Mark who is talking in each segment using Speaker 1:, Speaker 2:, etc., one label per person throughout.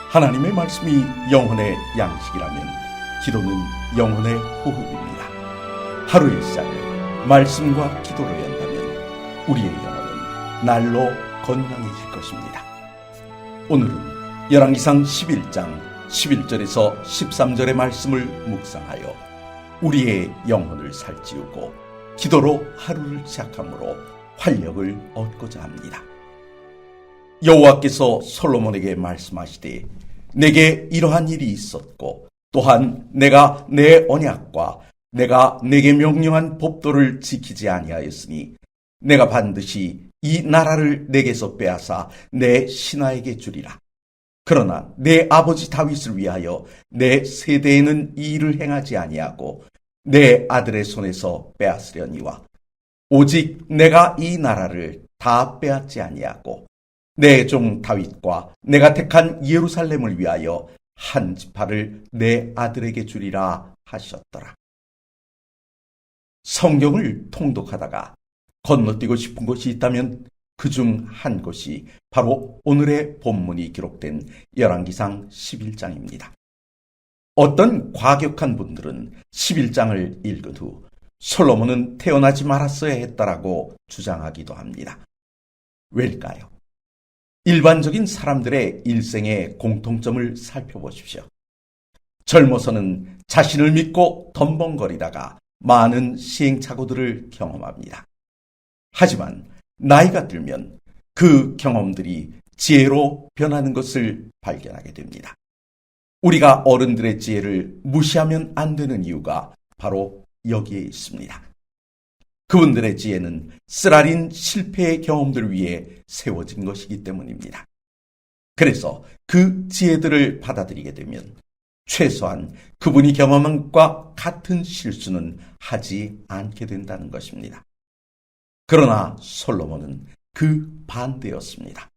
Speaker 1: 하나님의 말씀이 영혼의 양식이라면 기도는 영혼의 호흡입니다. 하루의 시작을 말씀과 기도로 연다면 우리의 영혼은 날로 건강해질 것입니다. 오늘은 열왕기상 11장 11절에서 13절의 말씀을 묵상하여 우리의 영혼을 살찌우고 기도로 하루를 시작함으로 활력을 얻고자 합니다. 여호와께서 솔로몬에게 말씀하시되 내게 이러한 일이 있었고 또한 내가 내 언약과 내가 내게 명령한 법도를 지키지 아니하였으니 내가 반드시 이 나라를 내게서 빼앗아 내 신하에게 주리라. 그러나 내 아버지 다윗을 위하여 내 세대에는 이 일을 행하지 아니하고 내 아들의 손에서 빼앗으려니와 오직 내가 이 나라를 다 빼앗지 아니하고 내 종 다윗과 내가 택한 예루살렘을 위하여 한 지파를 내 아들에게 주리라 하셨더라. 성경을 통독하다가 건너뛰고 싶은 곳이 있다면 그중 한 곳이 바로 오늘의 본문이 기록된 열왕기상 11장입니다. 어떤 과격한 분들은 11장을 읽은 후 솔로몬은 태어나지 말았어야 했다라고 주장하기도 합니다. 왜일까요? 일반적인 사람들의 일생의 공통점을 살펴보십시오. 젊어서는 자신을 믿고 덤벙거리다가 많은 시행착오들을 경험합니다. 하지만 나이가 들면 그 경험들이 지혜로 변하는 것을 발견하게 됩니다. 우리가 어른들의 지혜를 무시하면 안 되는 이유가 바로 여기에 있습니다. 그분들의 지혜는 쓰라린 실패의 경험들 위에 세워진 것이기 때문입니다. 그래서 그 지혜들을 받아들이게 되면 최소한 그분이 경험한 것과 같은 실수는 하지 않게 된다는 것입니다. 그러나 솔로몬은 그 반대였습니다.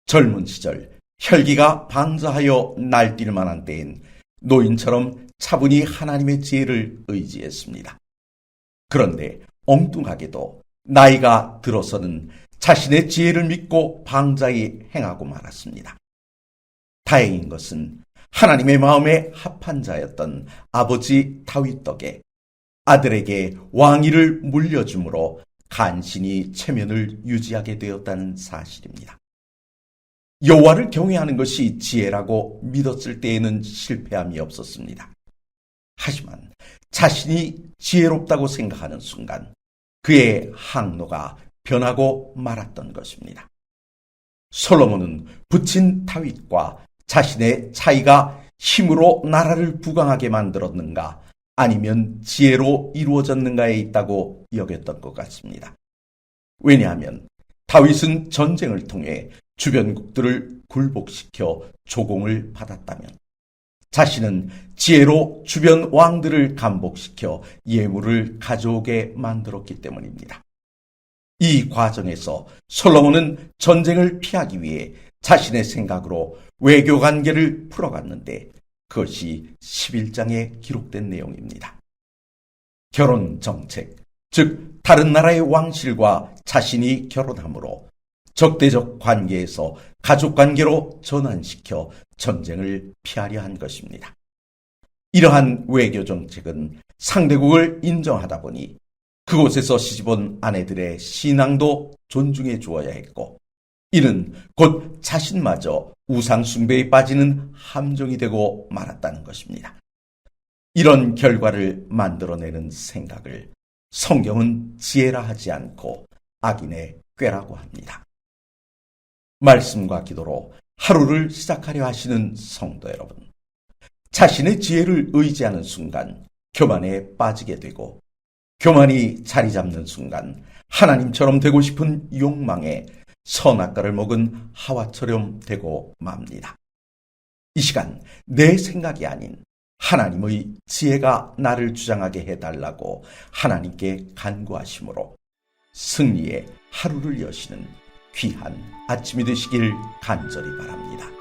Speaker 1: 젊은 시절 혈기가 방자하여 날뛸 만한 때엔 노인처럼 차분히 하나님의 지혜를 의지했습니다. 그런데 엉뚱하게도 나이가 들어서는 자신의 지혜를 믿고 방자히 행하고 말았습니다. 다행인 것은 하나님의 마음에 합한 자였던 아버지 다윗 덕에 아들에게 왕위를 물려줌으로 간신히 체면을 유지하게 되었다는 사실입니다. 여호와를 경외하는 것이 지혜라고 믿었을 때에는 실패함이 없었습니다. 하지만 자신이 지혜롭다고 생각하는 순간 그의 항로가 변하고 말았던 것입니다. 솔로몬은 부친 다윗과 자신의 차이가 힘으로 나라를 부강하게 만들었는가 아니면 지혜로 이루어졌는가에 있다고 여겼던 것 같습니다. 왜냐하면 다윗은 전쟁을 통해 주변국들을 굴복시켜 조공을 받았다면 자신은 지혜로 주변 왕들을 감복시켜 예물을 가져오게 만들었기 때문입니다. 이 과정에서 솔로몬은 전쟁을 피하기 위해 자신의 생각으로 외교 관계를 풀어갔는데 그것이 11장에 기록된 내용입니다. 결혼 정책, 즉 다른 나라의 왕실과 자신이 결혼함으로 적대적 관계에서 가족 관계로 전환시켜 전쟁을 피하려 한 것입니다. 이러한 외교 정책은 상대국을 인정하다 보니 그곳에서 시집온 아내들의 신앙도 존중해 주어야 했고 이는 곧 자신마저 우상 숭배에 빠지는 함정이 되고 말았다는 것입니다. 이런 결과를 만들어내는 생각을 성경은 지혜라 하지 않고 악인의 꾀라고 합니다. 말씀과 기도로 하루를 시작하려 하시는 성도 여러분, 자신의 지혜를 의지하는 순간 교만에 빠지게 되고 교만이 자리 잡는 순간 하나님처럼 되고 싶은 욕망에 선악과를 먹은 하와처럼 되고 맙니다. 이 시간 내 생각이 아닌 하나님의 지혜가 나를 주장하게 해달라고 하나님께 간구하심으로 승리의 하루를 여시는 귀한 아침이 되시길 간절히 바랍니다.